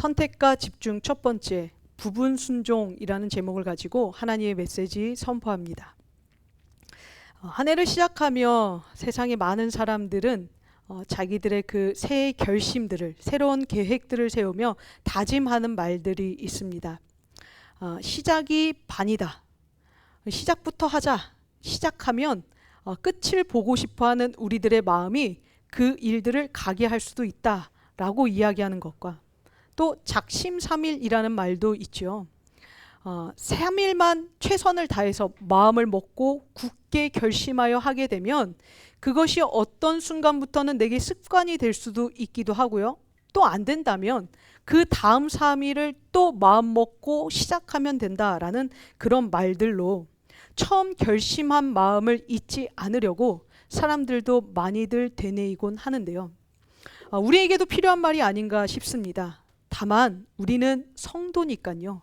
선택과 집중 첫 번째, 부분 순종이라는 제목을 가지고 하나님의 메시지 선포합니다. 한 해를 시작하며 세상의 많은 사람들은 자기들의 그 새해 결심들을, 새로운 계획들을 세우며 다짐하는 말들이 있습니다. 시작이 반이다. 시작부터 하자. 시작하면 끝을 보고 싶어하는 우리들의 마음이 그 일들을 가게 할 수도 있다라고 이야기하는 것과 또 작심삼일이라는 말도 있죠. 3일만 최선을 다해서 마음을 먹고 굳게 결심하여 하게 되면 그것이 어떤 순간부터는 내게 습관이 될 수도 있기도 하고요. 또 안 된다면 그 다음 3일을 또 마음 먹고 시작하면 된다라는 그런 말들로 처음 결심한 마음을 잊지 않으려고 사람들도 많이들 되뇌이곤 하는데요. 우리에게도 필요한 말이 아닌가 싶습니다. 다만 우리는 성도니까요.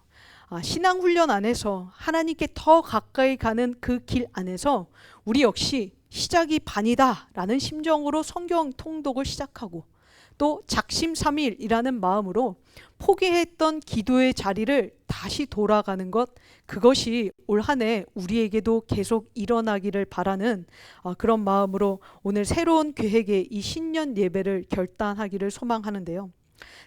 신앙훈련 안에서 하나님께 더 가까이 가는 그 길 안에서 우리 역시 시작이 반이다 라는 심정으로 성경 통독을 시작하고 또 작심삼일이라는 마음으로 포기했던 기도의 자리를 다시 돌아가는 것, 그것이 올 한 해 우리에게도 계속 일어나기를 바라는 그런 마음으로 오늘 새로운 계획의 이 신년 예배를 결단하기를 소망하는데요.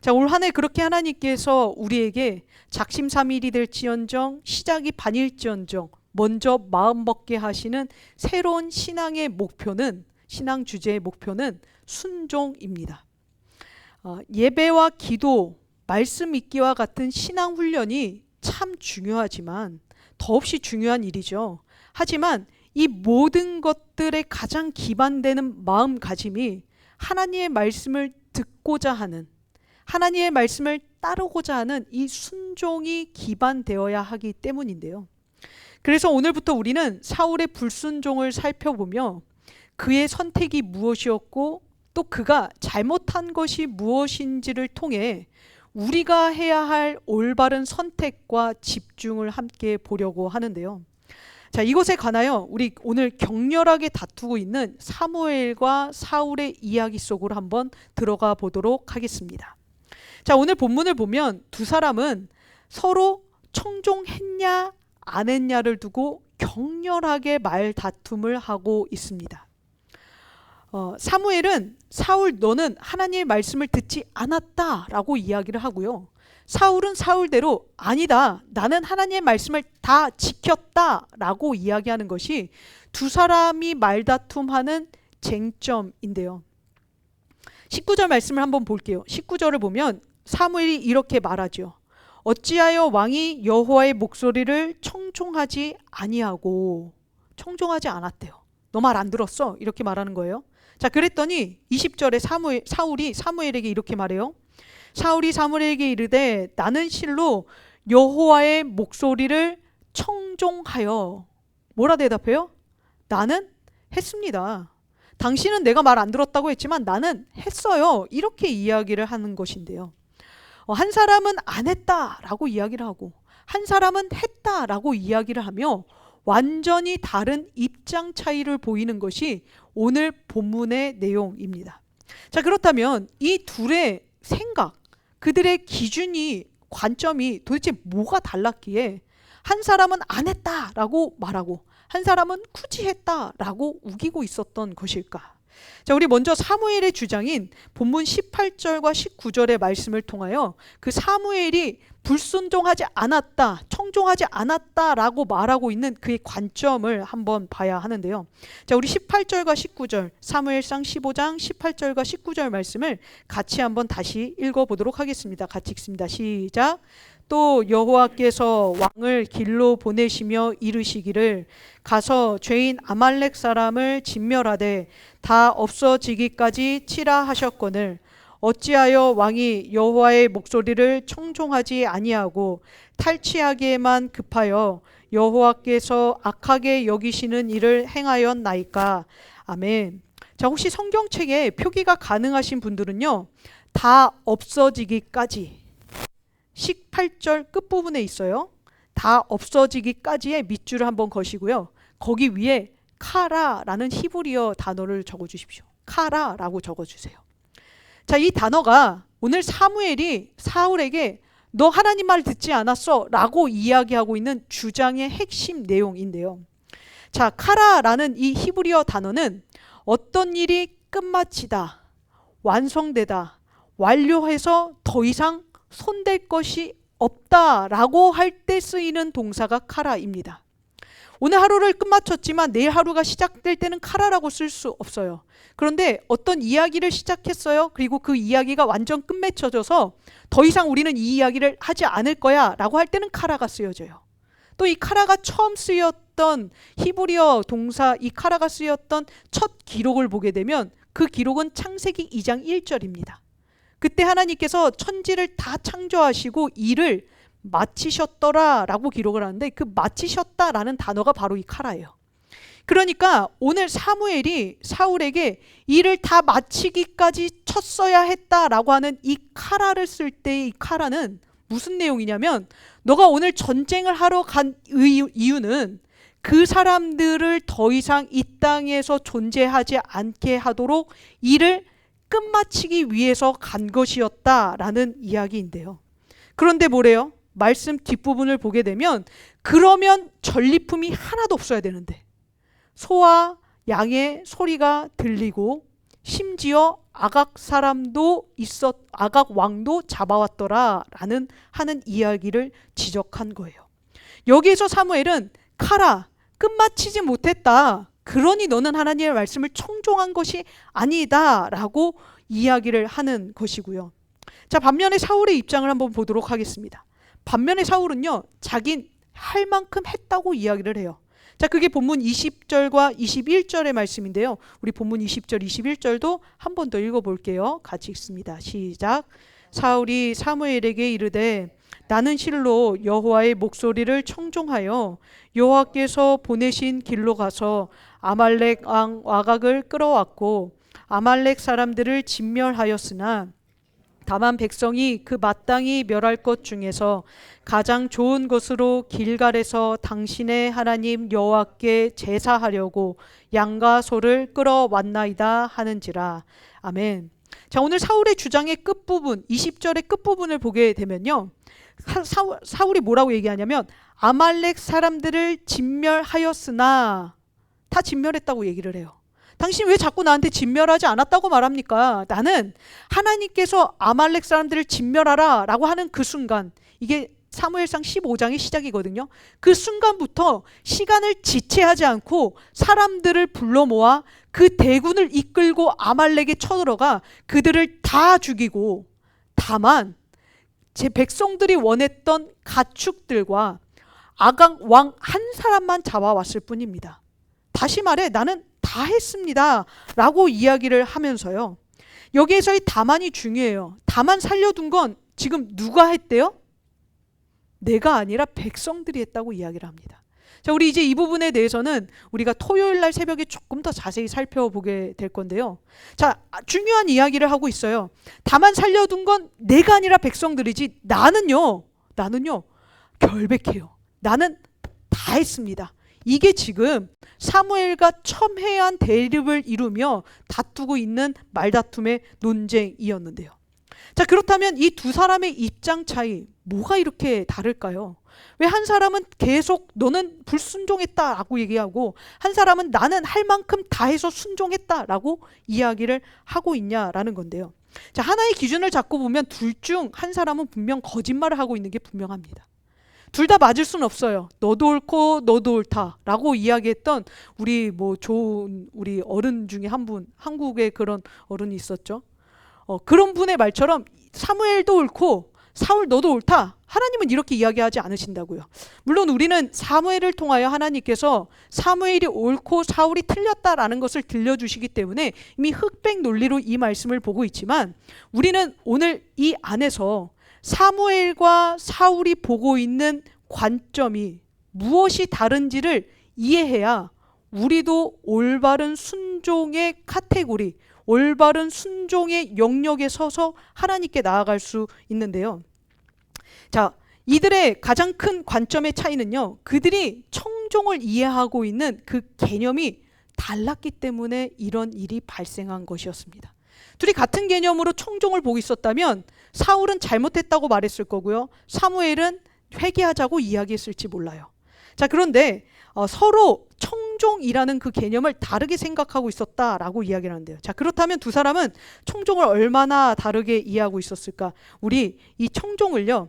자, 올 한 해 그렇게 하나님께서 우리에게 작심삼일이 될지언정 시작이 반일지언정 먼저 마음 먹게 하시는 새로운 신앙의 목표는, 신앙 주제의 목표는 순종입니다. 예배와 기도, 말씀 읽기와 같은 신앙 훈련이 참 중요하지만 더없이 중요한 일이죠. 하지만 이 모든 것들의 가장 기반되는 마음가짐이 하나님의 말씀을 듣고자 하는, 하나님의 말씀을 따르고자 하는 이 순종이 기반되어야 하기 때문인데요. 그래서 오늘부터 우리는 사울의 불순종을 살펴보며 그의 선택이 무엇이었고 또 그가 잘못한 것이 무엇인지를 통해 우리가 해야 할 올바른 선택과 집중을 함께 보려고 하는데요. 자, 이것에 관하여 우리 오늘 격렬하게 다투고 있는 사무엘과 사울의 이야기 속으로 한번 들어가 보도록 하겠습니다. 자, 오늘 본문을 보면 두 사람은 서로 청종했냐 안 했냐를 두고 격렬하게 말다툼을 하고 있습니다. 사무엘은 사울 너는 하나님의 말씀을 듣지 않았다라고 이야기를 하고요. 사울은 사울대로 아니다, 나는 하나님의 말씀을 다 지켰다라고 이야기하는 것이 두 사람이 말다툼하는 쟁점인데요. 19절 말씀을 한번 볼게요. 19절을 보면 사무엘이 이렇게 말하죠. 어찌하여 왕이 여호와의 목소리를 청종하지 아니하고, 청종하지 않았대요. 너 말 안 들었어? 이렇게 말하는 거예요. 자, 그랬더니 20절에 사울이 사무엘에게 이렇게 말해요. 사울이 사무엘에게 이르되 나는 실로 여호와의 목소리를 청종하여. 뭐라 대답해요? 나는 했습니다. 당신은 내가 말 안 들었다고 했지만 나는 했어요. 이렇게 이야기를 하는 것인데요. 한 사람은 안 했다라고 이야기를 하고 한 사람은 했다라고 이야기를 하며 완전히 다른 입장 차이를 보이는 것이 오늘 본문의 내용입니다. 자, 그렇다면 이 둘의 생각, 그들의 기준이, 관점이 도대체 뭐가 달랐기에 한 사람은 안 했다라고 말하고 한 사람은 굳이 했다라고 우기고 있었던 것일까? 자, 우리 먼저 사무엘의 주장인 본문 18절과 19절의 말씀을 통하여 그 사무엘이 불순종하지 않았다, 청종하지 않았다라고 말하고 있는 그의 관점을 한번 봐야 하는데요. 자, 우리 18절과 19절, 사무엘상 15장 18절과 19절 말씀을 같이 한번 다시 읽어보도록 하겠습니다. 같이 읽습니다. 시작. 또 여호와께서 왕을 길로 보내시며 이르시기를 가서 죄인 아말렉 사람을 진멸하되 다 없어지기까지 치라 하셨거늘 어찌하여 왕이 여호와의 목소리를 청종하지 아니하고 탈취하기에만 급하여 여호와께서 악하게 여기시는 일을 행하였나이까. 아멘. 자, 혹시 성경책에 표기가 가능하신 분들은요, 다 없어지기까지 18절 끝부분에 있어요. 다 없어지기까지의 밑줄을 한번 거시고요. 거기 위에 카라라는 히브리어 단어를 적어주십시오. 카라라고 적어주세요. 자, 이 단어가 오늘 사무엘이 사울에게 너 하나님 말 듣지 않았어? 라고 이야기하고 있는 주장의 핵심 내용인데요. 자, 카라라는 이 히브리어 단어는 어떤 일이 끝마치다, 완성되다, 완료해서 더 이상 손댈 것이 없다라고 할 때 쓰이는 동사가 카라입니다. 오늘 하루를 끝마쳤지만 내일 하루가 시작될 때는 카라라고 쓸 수 없어요. 그런데 어떤 이야기를 시작했어요. 그리고 그 이야기가 완전 끝맺혀져서 더 이상 우리는 이 이야기를 하지 않을 거야 라고 할 때는 카라가 쓰여져요. 또 이 카라가 처음 쓰였던 히브리어 동사, 이 카라가 쓰였던 첫 기록을 보게 되면 그 기록은 창세기 2장 1절입니다. 그때 하나님께서 천지를 다 창조하시고 일을 마치셨더라 라고 기록을 하는데, 그 마치셨다라는 단어가 바로 이 카라예요. 그러니까 오늘 사무엘이 사울에게 일을 다 마치기까지 쳤어야 했다라고 하는 이 카라를 쓸 때 이 카라는 무슨 내용이냐면, 너가 오늘 전쟁을 하러 간 이유는 그 사람들을 더 이상 이 땅에서 존재하지 않게 하도록 일을 끝마치기 위해서 간 것이었다라는 이야기인데요. 그런데 뭐래요? 말씀 뒷부분을 보게 되면 그러면 전리품이 하나도 없어야 되는데 소와 양의 소리가 들리고 심지어 아각 왕도 잡아왔더라라는 하는 이야기를 지적한 거예요. 여기에서 사무엘은 카라, 끝마치지 못했다. 그러니 너는 하나님의 말씀을 청종한 것이 아니다라고 이야기를 하는 것이고요. 자, 반면에 사울의 입장을 한번 보도록 하겠습니다. 반면에 사울은요, 자긴 할 만큼 했다고 이야기를 해요. 자, 그게 본문 20절과 21절의 말씀인데요. 우리 본문 20절, 21절도 한 번 더 읽어볼게요. 같이 읽습니다. 시작. 사울이 사무엘에게 이르되 나는 실로 여호와의 목소리를 청종하여 여호와께서 보내신 길로 가서 아말렉 왕 아각을 끌어왔고 아말렉 사람들을 진멸하였으나 다만 백성이 그 마땅히 멸할 것 중에서 가장 좋은 것으로 길갈에서 당신의 하나님 여호와께 제사하려고 양과 소를 끌어왔나이다 하는지라. 아멘. 자, 오늘 사울의 주장의 끝부분, 20절의 끝부분을 보게 되면요, 사울이 뭐라고 얘기하냐면 아말렉 사람들을 진멸하였으나, 다 진멸했다고 얘기를 해요. 당신 왜 자꾸 나한테 진멸하지 않았다고 말합니까? 나는 하나님께서 아말렉 사람들을 진멸하라 라고 하는 그 순간, 이게 사무엘상 15장의 시작이거든요. 그 순간부터 시간을 지체하지 않고 사람들을 불러 모아 그 대군을 이끌고 아말렉에 쳐들어가 그들을 다 죽이고, 다만 제 백성들이 원했던 가축들과 아각 왕 한 사람만 잡아왔을 뿐입니다. 다시 말해 나는 다 했습니다 라고 이야기를 하면서요, 여기에서의 다만이 중요해요. 다만 살려둔 건 지금 누가 했대요? 내가 아니라 백성들이 했다고 이야기를 합니다. 자, 우리 이제 이 부분에 대해서는 우리가 토요일 날 새벽에 조금 더 자세히 살펴보게 될 건데요. 자, 중요한 이야기를 하고 있어요. 다만 살려둔 건 내가 아니라 백성들이지 나는요 결백해요. 나는 다 했습니다. 이게 지금 사무엘과 첨예한 대립을 이루며 다투고 있는 말다툼의 논쟁이었는데요. 자, 그렇다면 이 두 사람의 입장 차이 뭐가 이렇게 다를까요? 왜 한 사람은 계속 너는 불순종했다라고 얘기하고 한 사람은 나는 할 만큼 다 해서 순종했다라고 이야기를 하고 있냐라는 건데요. 자, 하나의 기준을 잡고 보면 둘 중 한 사람은 분명 거짓말을 하고 있는 게 분명합니다. 둘 다 맞을 수는 없어요. 너도 옳고 너도 옳다라고 이야기했던 우리 좋은 우리 어른 중에 한 분, 한국에 그런 어른이 있었죠. 그런 분의 말처럼 사무엘도 옳고 사울 너도 옳다. 하나님은 이렇게 이야기하지 않으신다고요. 물론 우리는 사무엘을 통하여 하나님께서 사무엘이 옳고 사울이 틀렸다라는 것을 들려주시기 때문에 이미 흑백 논리로 이 말씀을 보고 있지만, 우리는 오늘 이 안에서 사무엘과 사울이 보고 있는 관점이 무엇이 다른지를 이해해야 우리도 올바른 순종의 카테고리, 올바른 순종의 영역에 서서 하나님께 나아갈 수 있는데요. 자, 이들의 가장 큰 관점의 차이는요, 그들이 청종을 이해하고 있는 그 개념이 달랐기 때문에 이런 일이 발생한 것이었습니다. 둘이 같은 개념으로 청종을 보고 있었다면 사울은 잘못했다고 말했을 거고요. 사무엘은 회개하자고 이야기했을지 몰라요. 자, 그런데 서로 청종이라는 그 개념을 다르게 생각하고 있었다라고 이야기를 하는데요. 자, 그렇다면 두 사람은 청종을 얼마나 다르게 이해하고 있었을까? 우리 이 청종을요,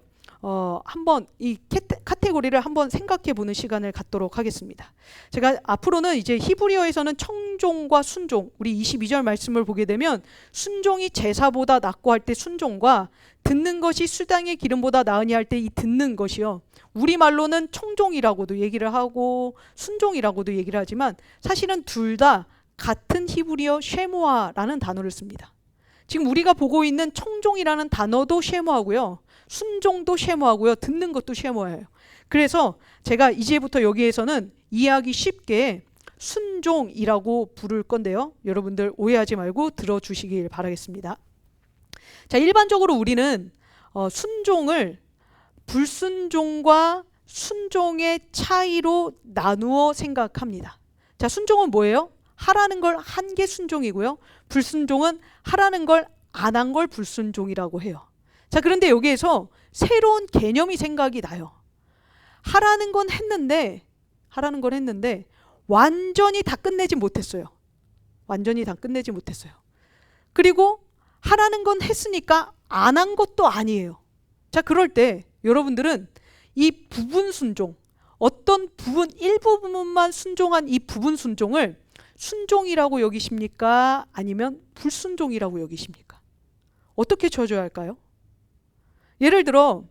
한번 이 카테고리를 한번 생각해 보는 시간을 갖도록 하겠습니다. 제가 앞으로는 이제 히브리어에서는 청종과 순종, 우리 22절 말씀을 보게 되면 순종이 제사보다 낫고 할 때 순종과 듣는 것이 수당의 기름보다 나으니 할 때 이 듣는 것이요. 우리말로는 청종이라고도 얘기를 하고 순종이라고도 얘기를 하지만 사실은 둘 다 같은 히브리어 쉐모아라는 단어를 씁니다. 지금 우리가 보고 있는 청종이라는 단어도 쉐모하고요. 순종도 쉐모하고요. 듣는 것도 쉐모예요. 그래서 제가 이제부터 여기에서는 이해하기 쉽게 순종이라고 부를 건데요. 여러분들 오해하지 말고 들어주시길 바라겠습니다. 자, 일반적으로 우리는 순종을 불순종과 순종의 차이로 나누어 생각합니다. 자, 순종은 뭐예요? 하라는 걸 한 게 순종이고요. 불순종은 하라는 걸 안 한 걸 불순종이라고 해요. 자, 그런데 여기에서 새로운 개념이 생각이 나요. 하라는 건 했는데 완전히 다 끝내지 못했어요. 완전히 다 끝내지 못했어요. 그리고 하라는 건 했으니까 안 한 것도 아니에요. 자, 그럴 때 여러분들은 이 부분 순종, 어떤 부분, 일부분만 순종한 이 부분 순종을 순종이라고 여기십니까? 아니면 불순종이라고 여기십니까? 어떻게 쳐줘야 할까요? 예를 들어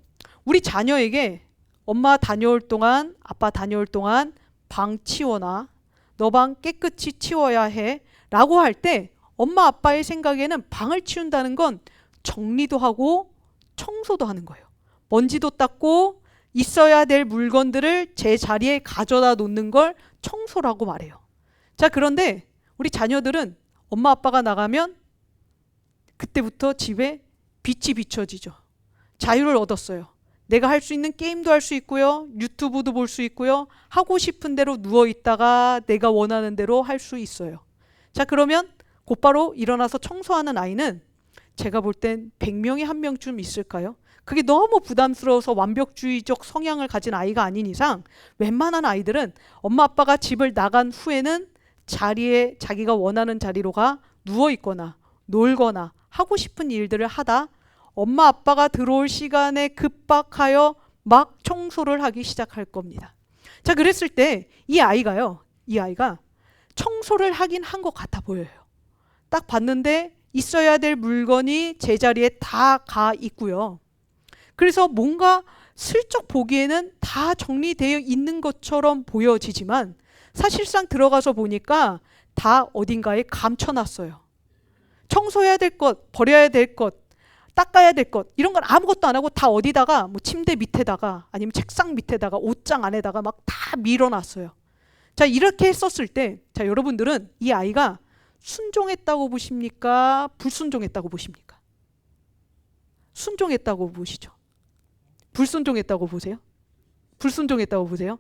우리 자녀에게 엄마 다녀올 동안, 아빠 다녀올 동안 방 치워놔, 너 방 깨끗이 치워야 해 라고 할 때 엄마 아빠의 생각에는 방을 치운다는 건 정리도 하고 청소도 하는 거예요. 먼지도 닦고 있어야 될 물건들을 제 자리에 가져다 놓는 걸 청소라고 말해요. 자, 그런데 우리 자녀들은 엄마 아빠가 나가면 그때부터 집에 빛이 비춰지죠. 자유를 얻었어요. 내가 할 수 있는 게임도 할 수 있고요. 유튜브도 볼 수 있고요. 하고 싶은 대로 누워있다가 내가 원하는 대로 할 수 있어요. 자, 그러면 곧바로 일어나서 청소하는 아이는 제가 볼 땐 100명에 1명쯤 있을까요? 그게 너무 부담스러워서 완벽주의적 성향을 가진 아이가 아닌 이상 웬만한 아이들은 엄마 아빠가 집을 나간 후에는 자리에 자기가 원하는 자리로 가 누워있거나 놀거나 하고 싶은 일들을 하다 엄마 아빠가 들어올 시간에 급박하여 막 청소를 하기 시작할 겁니다. 자, 그랬을 때 이 아이가 청소를 하긴 한 것 같아 보여요. 딱 봤는데 있어야 될 물건이 제자리에 다 가 있고요. 그래서 뭔가 슬쩍 보기에는 다 정리되어 있는 것처럼 보여지지만 사실상 들어가서 보니까 다 어딘가에 감춰놨어요. 청소해야 될 것, 버려야 될 것, 닦아야 될 것, 이런 걸 아무것도 안 하고 다 어디다가 뭐 침대 밑에다가 아니면 책상 밑에다가 옷장 안에다가 막 다 밀어놨어요. 자, 이렇게 했었을 때, 자, 여러분들은 이 아이가 순종했다고 보십니까? 불순종했다고 보십니까? 순종했다고 보시죠. 불순종했다고 보세요? 불순종했다고 보세요?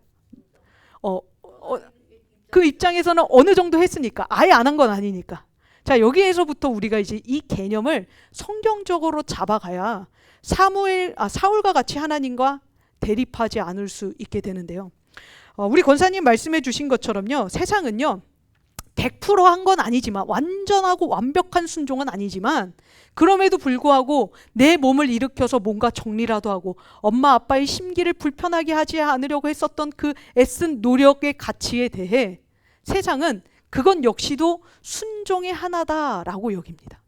그 입장에서는 어느 정도 했으니까, 아예 안 한 건 아니니까. 자, 여기에서부터 우리가 이제 이 개념을 성경적으로 잡아가야 사울과 같이 하나님과 대립하지 않을 수 있게 되는데요. 우리 권사님 말씀해 주신 것처럼요, 세상은요 100% 한 건 아니지만, 완전하고 완벽한 순종은 아니지만, 그럼에도 불구하고 내 몸을 일으켜서 뭔가 정리라도 하고 엄마 아빠의 심기를 불편하게 하지 않으려고 했었던 그 애쓴 노력의 가치에 대해 세상은 그건 역시도 순종의 하나다라고 여깁니다.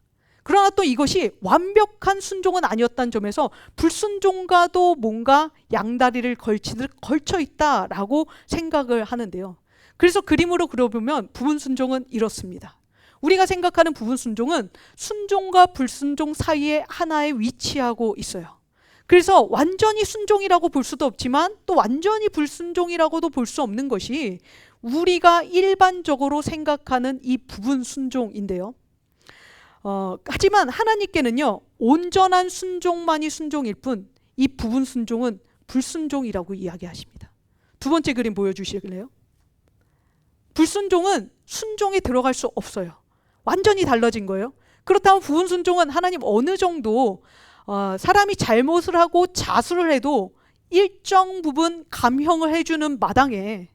그러나 또 이것이 완벽한 순종은 아니었다는 점에서 불순종과도 뭔가 양다리를 걸쳐 있다라고 생각을 하는데요. 그래서 그림으로 그려보면 부분 순종은 이렇습니다. 우리가 생각하는 부분 순종은 순종과 불순종 사이에 하나에 위치하고 있어요. 그래서 완전히 순종이라고 볼 수도 없지만 또 완전히 불순종이라고도 볼 수 없는 것이 우리가 일반적으로 생각하는 이 부분 순종인데요. 하지만 하나님께는요, 온전한 순종만이 순종일 뿐 이 부분 순종은 불순종이라고 이야기하십니다. 두 번째 그림 보여주실래요? 불순종은 순종에 들어갈 수 없어요. 완전히 달라진 거예요. 그렇다면 부분 순종은 하나님 어느 정도 사람이 잘못을 하고 자수를 해도 일정 부분 감형을 해주는 마당에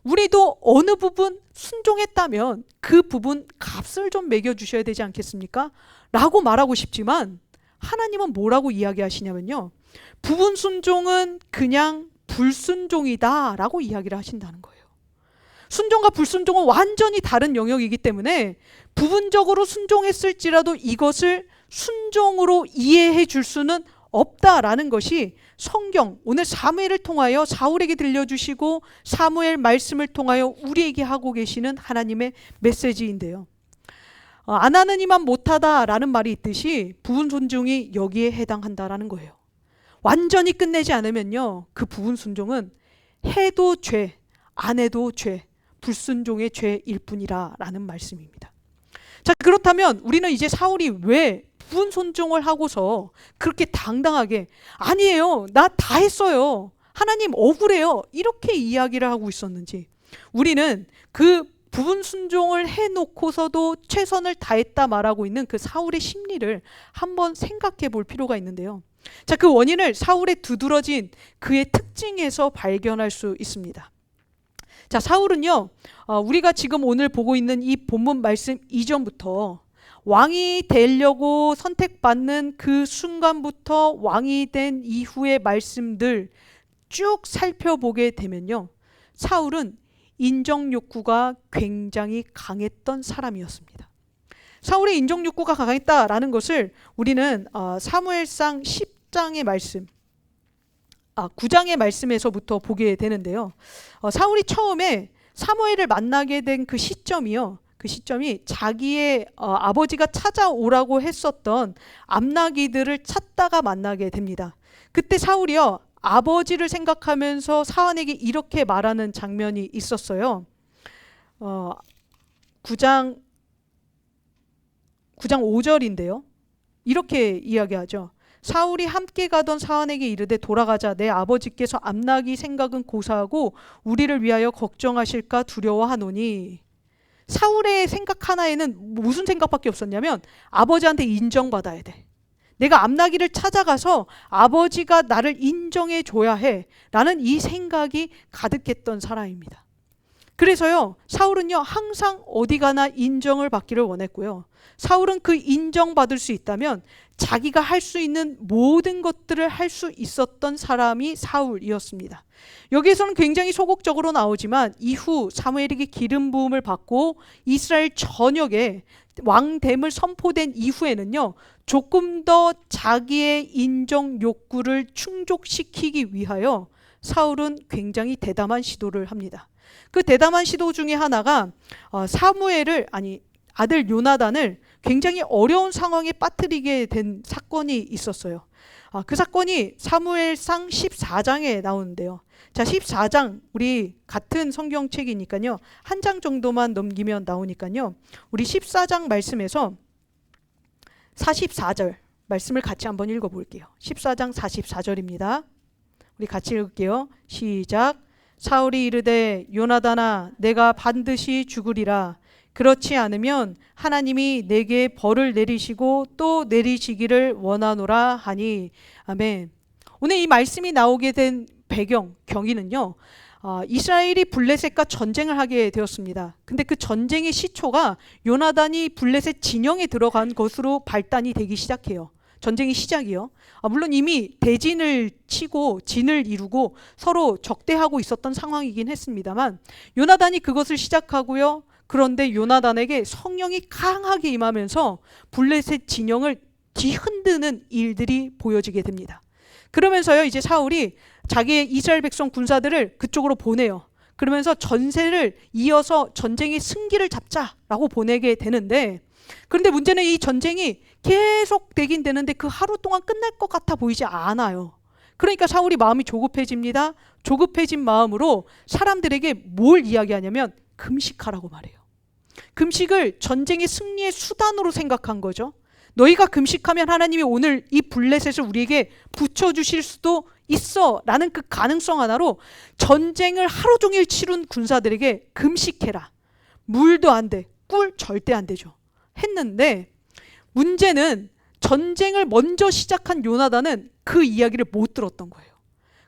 우리도 어느 부분 순종했다면 그 부분 값을 좀 매겨주셔야 되지 않겠습니까? 라고 말하고 싶지만 하나님은 뭐라고 이야기하시냐면요, 부분 순종은 그냥 불순종이다 라고 이야기를 하신다는 거예요. 순종과 불순종은 완전히 다른 영역이기 때문에 부분적으로 순종했을지라도 이것을 순종으로 이해해 줄 수는 없다라는 것이 성경, 오늘 사무엘을 통하여 사울에게 들려주시고 사무엘 말씀을 통하여 우리에게 하고 계시는 하나님의 메시지인데요. 안 하는 이만 못하다라는 말이 있듯이 부분 순종이 여기에 해당한다라는 거예요. 완전히 끝내지 않으면요, 그 부분 순종은 해도 죄, 안 해도 죄, 불순종의 죄일 뿐이라 라는 말씀입니다. 자, 그렇다면 우리는 이제 사울이 왜 부분 순종을 하고서 그렇게 당당하게 아니에요, 나 다 했어요, 하나님 억울해요, 이렇게 이야기를 하고 있었는지, 우리는 그 부분 순종을 해놓고서도 최선을 다했다 말하고 있는 그 사울의 심리를 한번 생각해 볼 필요가 있는데요. 자, 그 원인을 사울의 두드러진 그의 특징에서 발견할 수 있습니다. 자, 사울은요, 우리가 지금 오늘 보고 있는 이 본문 말씀 이전부터 왕이 되려고 선택받는 그 순간부터 왕이 된 이후의 말씀들 쭉 살펴보게 되면요, 사울은 인정 욕구가 굉장히 강했던 사람이었습니다. 사울의 인정 욕구가 강했다라는 것을 우리는 사무엘상 10장의 말씀, 9장의 말씀에서부터 보게 되는데요. 사울이 처음에 사무엘을 만나게 된 그 시점이요, 그 시점이 자기의 아버지가 찾아오라고 했었던 암나기들을 찾다가 만나게 됩니다. 그때 사울이요, 아버지를 생각하면서 사환에게 이렇게 말하는 장면이 있었어요. 9장 5절인데요. 이렇게 이야기하죠. 사울이 함께 가던 사환에게 이르되 돌아가자, 내 아버지께서 암나기 생각은 고사하고 우리를 위하여 걱정하실까 두려워하노니. 사울의 생각 하나에는 무슨 생각밖에 없었냐면 아버지한테 인정받아야 돼, 내가 암나기를 찾아가서 아버지가 나를 인정해 줘야 해 라는 이 생각이 가득했던 사람입니다. 그래서요, 사울은요, 항상 어디 가나 인정을 받기를 원했고요, 사울은 그 인정받을 수 있다면 자기가 할 수 있는 모든 것들을 할 수 있었던 사람이 사울이었습니다. 여기에서는 굉장히 소극적으로 나오지만 이후 사무엘에게 기름 부음을 받고 이스라엘 전역에 왕됨을 선포된 이후에는요, 조금 더 자기의 인정 욕구를 충족시키기 위하여 사울은 굉장히 대담한 시도를 합니다. 그 대담한 시도 중에 하나가 아들 요나단을 굉장히 어려운 상황에 빠뜨리게 된 사건이 있었어요. 그 사건이 사무엘상 14장에 나오는데요. 자, 14장, 우리 같은 성경책이니까요, 한 장 정도만 넘기면 나오니까요, 우리 14장 말씀에서 44절 말씀을 같이 한번 읽어볼게요. 14장 44절입니다. 우리 같이 읽을게요. 시작. 사울이 이르되 요나단아, 내가 반드시 죽으리라. 그렇지 않으면 하나님이 내게 벌을 내리시고 또 내리시기를 원하노라 하니. 아멘. 오늘 이 말씀이 나오게 된 경위는요, 이스라엘이 블레셋과 전쟁을 하게 되었습니다. 근데 그 전쟁의 시초가 요나단이 블레셋 진영에 들어간 것으로 발단이 되기 시작해요. 전쟁의 시작이요. 물론 이미 대진을 치고 진을 이루고 서로 적대하고 있었던 상황이긴 했습니다만 요나단이 그것을 시작하고요. 그런데 요나단에게 성령이 강하게 임하면서 블레셋 진영을 뒤흔드는 일들이 보여지게 됩니다. 그러면서요, 이제 사울이 자기의 이스라엘 백성 군사들을 그쪽으로 보내요. 그러면서 전세를 이어서 전쟁의 승기를 잡자라고 보내게 되는데, 그런데 문제는 이 전쟁이 계속 되긴 되는데 그 하루 동안 끝날 것 같아 보이지 않아요. 그러니까 사울이 마음이 조급해집니다. 조급해진 마음으로 사람들에게 뭘 이야기하냐면 금식하라고 말해요. 금식을 전쟁의 승리의 수단으로 생각한 거죠. 너희가 금식하면 하나님이 오늘 이 블레셋을 우리에게 붙여주실 수도 있어 라는 그 가능성 하나로 전쟁을 하루 종일 치룬 군사들에게 금식해라. 물도 안 돼, 꿀 절대 안 되죠. 했는데 문제는 전쟁을 먼저 시작한 요나단은 그 이야기를 못 들었던 거예요.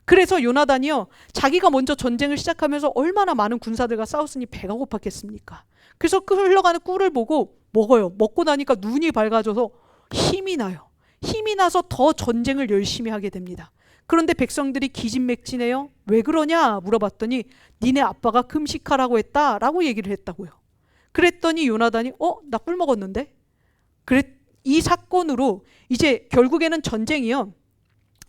그래서 요나단이요, 자기가 먼저 전쟁을 시작하면서 얼마나 많은 군사들과 싸웠으니 배가 고팠겠습니까? 그래서 흘러가는 꿀을 보고 먹어요. 먹고 나니까 눈이 밝아져서 힘이 나요. 힘이 나서 더 전쟁을 열심히 하게 됩니다. 그런데 백성들이 기진맥진해요. 왜 그러냐 물어봤더니 니네 아빠가 금식하라고 했다 라고 얘기를 했다고요. 그랬더니 요나단이 나 꿀 먹었는데? 이 사건으로 이제 결국에는 전쟁이요,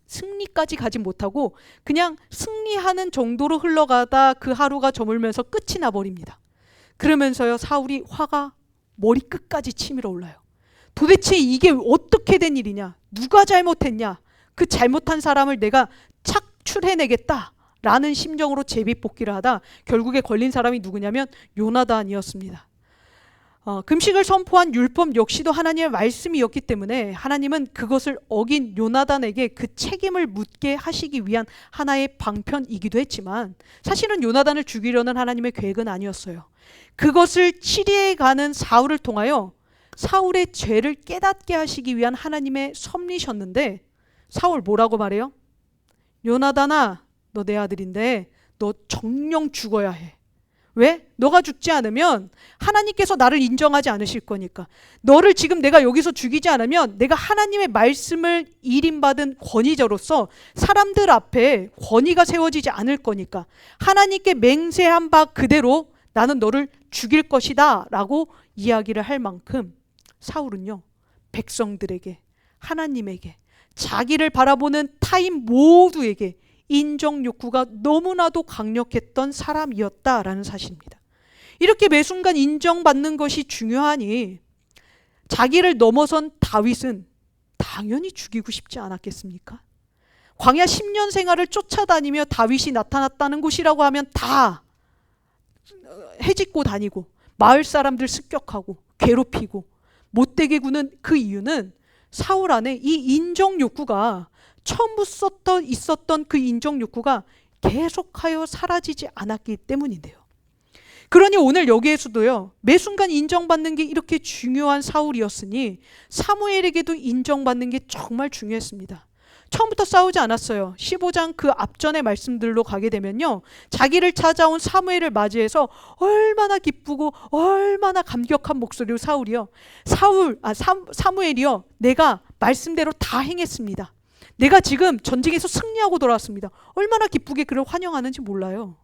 승리까지 가지 못하고 그냥 승리하는 정도로 흘러가다 그 하루가 저물면서 끝이 나버립니다. 그러면서요, 사울이 화가 머리끝까지 치밀어 올라요. 도대체 이게 어떻게 된 일이냐? 누가 잘못했냐? 그 잘못한 사람을 내가 착출해내겠다 라는 심정으로 제비뽑기를 하다 결국에 걸린 사람이 누구냐면 요나단이었습니다. 금식을 선포한 율법 역시도 하나님의 말씀이었기 때문에 하나님은 그것을 어긴 요나단에게 그 책임을 묻게 하시기 위한 하나의 방편이기도 했지만, 사실은 요나단을 죽이려는 하나님의 계획은 아니었어요. 그것을 치리해가는 사울을 통하여 사울의 죄를 깨닫게 하시기 위한 하나님의 섭리셨는데, 사울 뭐라고 말해요? 요나단아, 너 내 아들인데 너 정령 죽어야 해. 왜? 너가 죽지 않으면 하나님께서 나를 인정하지 않으실 거니까. 너를 지금 내가 여기서 죽이지 않으면 내가 하나님의 말씀을 일임받은 권위자로서 사람들 앞에 권위가 세워지지 않을 거니까 하나님께 맹세한 바 그대로 나는 너를 죽일 것이다 라고 이야기를 할 만큼 사울은요, 백성들에게, 하나님에게, 자기를 바라보는 타인 모두에게 인정 욕구가 너무나도 강력했던 사람이었다라는 사실입니다. 이렇게 매 순간 인정받는 것이 중요하니 자기를 넘어선 다윗은 당연히 죽이고 싶지 않았겠습니까? 광야 10년 생활을 쫓아다니며 다윗이 나타났다는 곳이라고 하면 다 헤집고 다니고 마을 사람들 습격하고 괴롭히고 못되게 구는 그 이유는 사울 안에 이 인정 욕구가, 처음부터 있었던 그 인정 욕구가 계속하여 사라지지 않았기 때문인데요. 그러니 오늘 여기에서도요, 매 순간 인정받는 게 이렇게 중요한 사울이었으니 사무엘에게도 인정받는 게 정말 중요했습니다. 처음부터 싸우지 않았어요. 15장 그 앞전의 말씀들로 가게 되면요, 자기를 찾아온 사무엘을 맞이해서 얼마나 기쁘고 얼마나 감격한 목소리로 사울이요, 사무엘이요, 내가 말씀대로 다 행했습니다. 내가 지금 전쟁에서 승리하고 돌아왔습니다. 얼마나 기쁘게 그를 환영하는지 몰라요.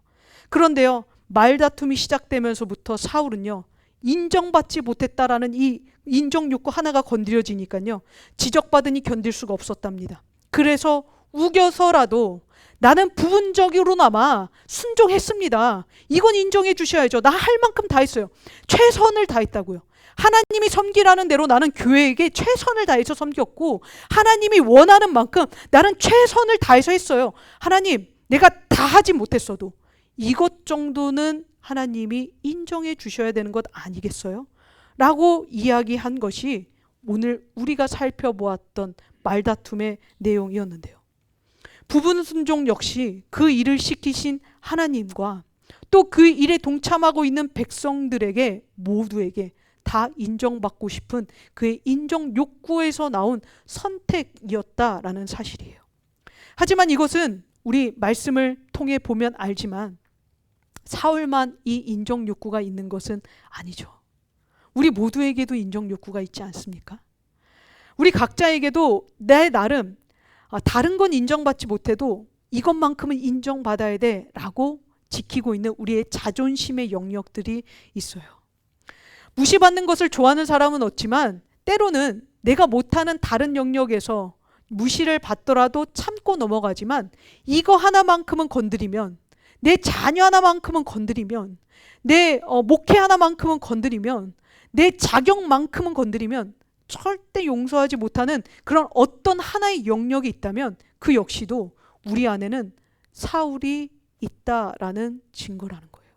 그런데요, 말다툼이 시작되면서부터 사울은요, 인정받지 못했다라는 이 인정 욕구 하나가 건드려지니까요, 지적받으니 견딜 수가 없었답니다. 그래서 우겨서라도 나는 부분적으로나마 순종했습니다. 이건 인정해 주셔야죠. 나 할 만큼 다 했어요. 최선을 다했다고요. 하나님이 섬기라는 대로 나는 교회에게 최선을 다해서 섬겼고, 하나님이 원하는 만큼 나는 최선을 다해서 했어요. 하나님, 내가 다 하지 못했어도 이것 정도는 하나님이 인정해 주셔야 되는 것 아니겠어요? 라고 이야기한 것이 오늘 우리가 살펴보았던 말다툼의 내용이었는데요. 부분 순종 역시 그 일을 시키신 하나님과 또 그 일에 동참하고 있는 백성들에게 모두에게 다 인정받고 싶은 그의 인정 욕구에서 나온 선택이었다라는 사실이에요. 하지만 이것은 우리 말씀을 통해 보면 알지만 사울만 이 인정 욕구가 있는 것은 아니죠. 우리 모두에게도 인정 욕구가 있지 않습니까? 우리 각자에게도 내 나름 다른 건 인정받지 못해도 이것만큼은 인정받아야 돼 라고 지키고 있는 우리의 자존심의 영역들이 있어요. 무시받는 것을 좋아하는 사람은 없지만 때로는 내가 못하는 다른 영역에서 무시를 받더라도 참고 넘어가지만 이거 하나만큼은 건드리면, 내 자녀 하나만큼은 건드리면, 내 목회 하나만큼은 건드리면, 내 자격만큼은 건드리면 절대 용서하지 못하는 그런 어떤 하나의 영역이 있다면 그 역시도 우리 안에는 사울이 있다라는 증거라는 거예요.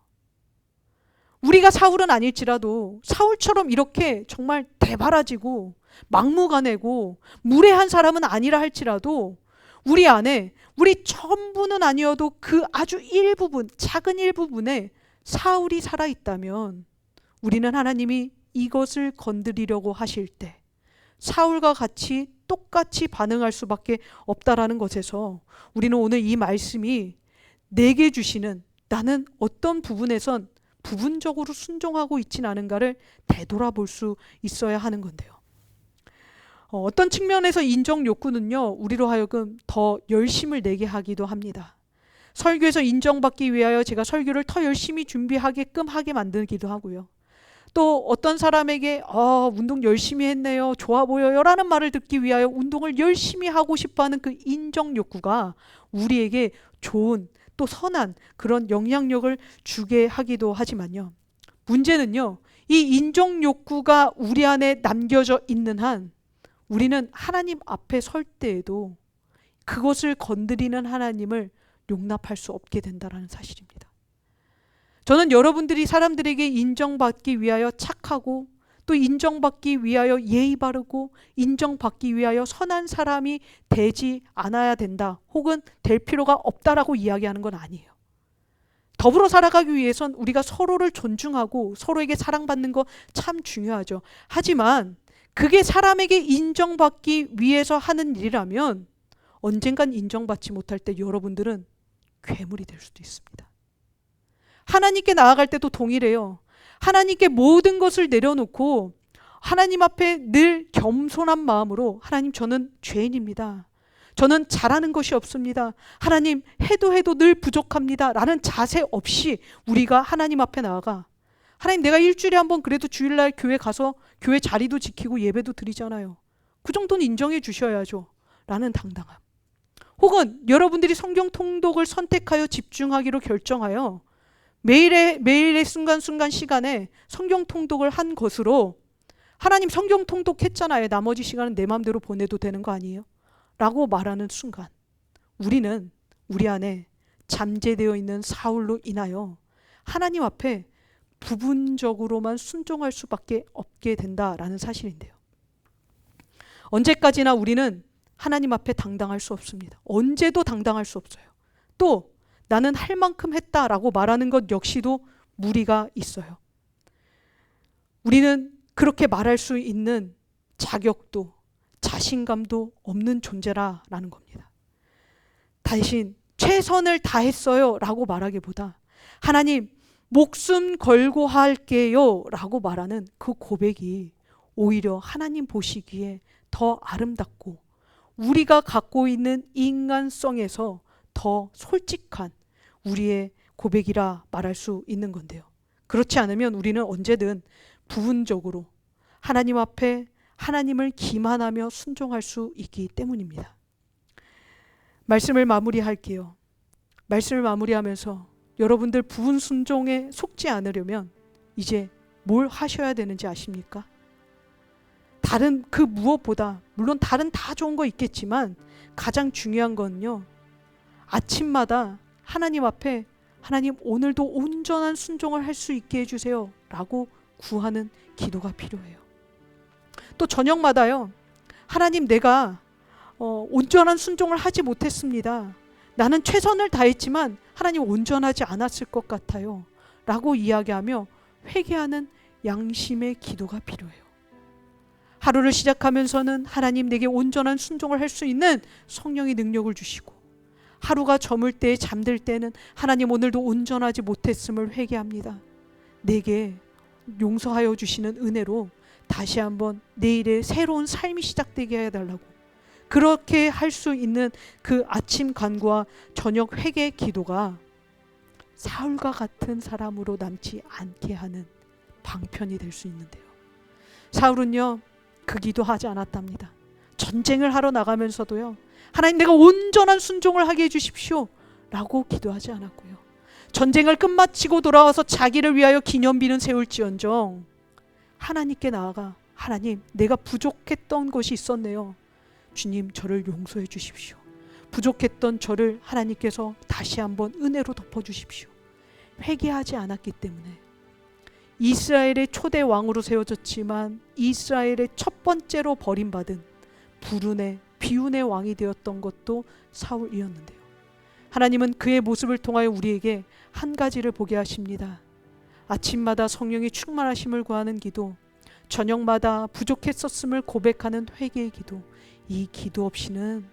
우리가 사울은 아닐지라도 사울처럼 이렇게 정말 대바라지고 막무가내고 무례한 사람은 아니라 할지라도 우리 안에, 우리 전부는 아니어도 그 아주 일부분, 작은 일부분에 사울이 살아있다면 우리는 하나님이 이것을 건드리려고 하실 때 사울과 같이 똑같이 반응할 수밖에 없다라는 것에서 우리는 오늘 이 말씀이 내게 주시는, 나는 어떤 부분에선 부분적으로 순종하고 있진 않은가를 되돌아볼 수 있어야 하는 건데요. 어떤 측면에서 인정 욕구는요, 우리로 하여금 더 열심을 내게 하기도 합니다. 설교에서 인정받기 위하여 제가 설교를 더 열심히 준비하게끔 하게 만들기도 하고요. 또 어떤 사람에게 운동 열심히 했네요, 좋아 보여요 라는 말을 듣기 위하여 운동을 열심히 하고 싶어하는 그 인정 욕구가 우리에게 좋은, 또 선한 그런 영향력을 주게 하기도 하지만요, 문제는요, 이 인정 욕구가 우리 안에 남겨져 있는 한 우리는 하나님 앞에 설 때에도 그것을 건드리는 하나님을 용납할 수 없게 된다는 사실입니다. 저는 여러분들이 사람들에게 인정받기 위하여 착하고, 또 인정받기 위하여 예의 바르고, 인정받기 위하여 선한 사람이 되지 않아야 된다, 혹은 될 필요가 없다라고 이야기하는 건 아니에요. 더불어 살아가기 위해선 우리가 서로를 존중하고 서로에게 사랑받는 거 참 중요하죠. 하지만 그게 사람에게 인정받기 위해서 하는 일이라면 언젠간 인정받지 못할 때 여러분들은 괴물이 될 수도 있습니다. 하나님께 나아갈 때도 동일해요. 하나님께 모든 것을 내려놓고 하나님 앞에 늘 겸손한 마음으로, 하나님, 저는 죄인입니다, 저는 잘하는 것이 없습니다, 하나님, 해도 늘 부족합니다 라는 자세 없이 우리가 하나님 앞에 나아가, 하나님, 내가 일주일에 한 번 그래도 주일날 교회 가서 교회 자리도 지키고 예배도 드리잖아요, 그 정도는 인정해 주셔야죠 라는 당당함. 혹은 여러분들이 성경 통독을 선택하여 집중하기로 결정하여 매일의 순간순간 시간에 성경 통독을 한 것으로, 하나님, 성경 통독했잖아요, 나머지 시간은 내 마음대로 보내도 되는 거 아니에요? 라고 말하는 순간 우리는 우리 안에 잠재되어 있는 사울로 인하여 하나님 앞에 부분적으로만 순종할 수밖에 없게 된다라는 사실인데요. 언제까지나 우리는 하나님 앞에 당당할 수 없습니다. 언제도 당당할 수 없어요. 또 나는 할 만큼 했다라고 말하는 것 역시도 무리가 있어요. 우리는 그렇게 말할 수 있는 자격도 자신감도 없는 존재라는 겁니다. 대신 최선을 다했어요 라고 말하기보다, 하나님, 목숨 걸고 할게요 라고 말하는 그 고백이 오히려 하나님 보시기에 더 아름답고 우리가 갖고 있는 인간성에서 더 솔직한 우리의 고백이라 말할 수 있는 건데요. 그렇지 않으면 우리는 언제든 부분적으로 하나님 앞에 하나님을 기만하며 순종할 수 있기 때문입니다. 말씀을 마무리할게요. 말씀을 마무리하면서 여러분들 부분 순종에 속지 않으려면 이제 뭘 하셔야 되는지 아십니까? 다른 그 무엇보다, 물론 다른 다 좋은 거 있겠지만 가장 중요한 건요, 아침마다 하나님 앞에, 하나님, 오늘도 온전한 순종을 할 수 있게 해주세요 라고 구하는 기도가 필요해요. 또 저녁마다요, 하나님, 내가 온전한 순종을 하지 못했습니다, 나는 최선을 다했지만 하나님, 온전하지 않았을 것 같아요 라고 이야기하며 회개하는 양심의 기도가 필요해요. 하루를 시작하면서는 하나님, 내게 온전한 순종을 할 수 있는 성령의 능력을 주시고, 하루가 저물 때, 잠들 때는 하나님, 오늘도 온전하지 못했음을 회개합니다, 내게 용서하여 주시는 은혜로 다시 한번 내일의 새로운 삶이 시작되게 해달라고, 그렇게 할 수 있는 그 아침 간구와 저녁 회개 기도가 사울과 같은 사람으로 남지 않게 하는 방편이 될 수 있는데요. 사울은요, 그 기도하지 않았답니다. 전쟁을 하러 나가면서도요, 하나님, 내가 온전한 순종을 하게 해주십시오 라고 기도하지 않았고요, 전쟁을 끝마치고 돌아와서 자기를 위하여 기념비는 세울지언정 하나님께 나아가, 하나님, 내가 부족했던 것이 있었네요, 주님, 저를 용서해 주십시오, 부족했던 저를 하나님께서 다시 한번 은혜로 덮어주십시오, 회개하지 않았기 때문에 이스라엘의 초대 왕으로 세워졌지만 이스라엘의 첫 번째로 버림받은 불운의 비운의 왕이 되었던 것도 사울이었는데요. 하나님은 그의 모습을 통하여 우리에게 한 가지를 보게 하십니다. 아침마다 성령의 충만하심을 구하는 기도, 저녁마다 부족했었음을 고백하는 회개의 기도, 이 기도 없이는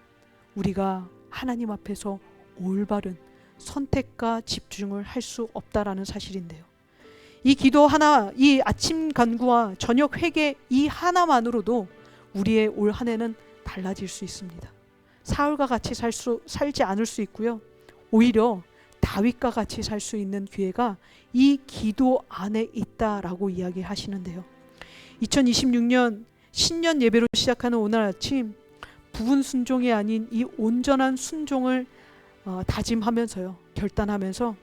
우리가 하나님 앞에서 올바른 선택과 집중을 할 수 없다라는 사실인데요. 이 기도 하나, 이 아침 간구와 저녁 회개 이 하나만으로도 우리의 올 한 해는 달라질 수 있습니다. 사울과 같이 살지 않을 수 있고요. 오히려 다윗과 같이 살 수 있는 기회가 이 기도 안에 있다라고 이야기하시는데요. 2026년 신년 예배로 시작하는 오늘 아침, 부분 순종이 아닌 이 온전한 순종을 다짐하면서요, 결단하면서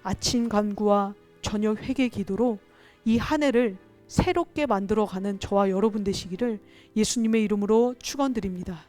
아침 간구와 저녁 회개 기도로 이 한 해를 새롭게 만들어가는 저와 여러분 되시기를 예수님의 이름으로 축원드립니다.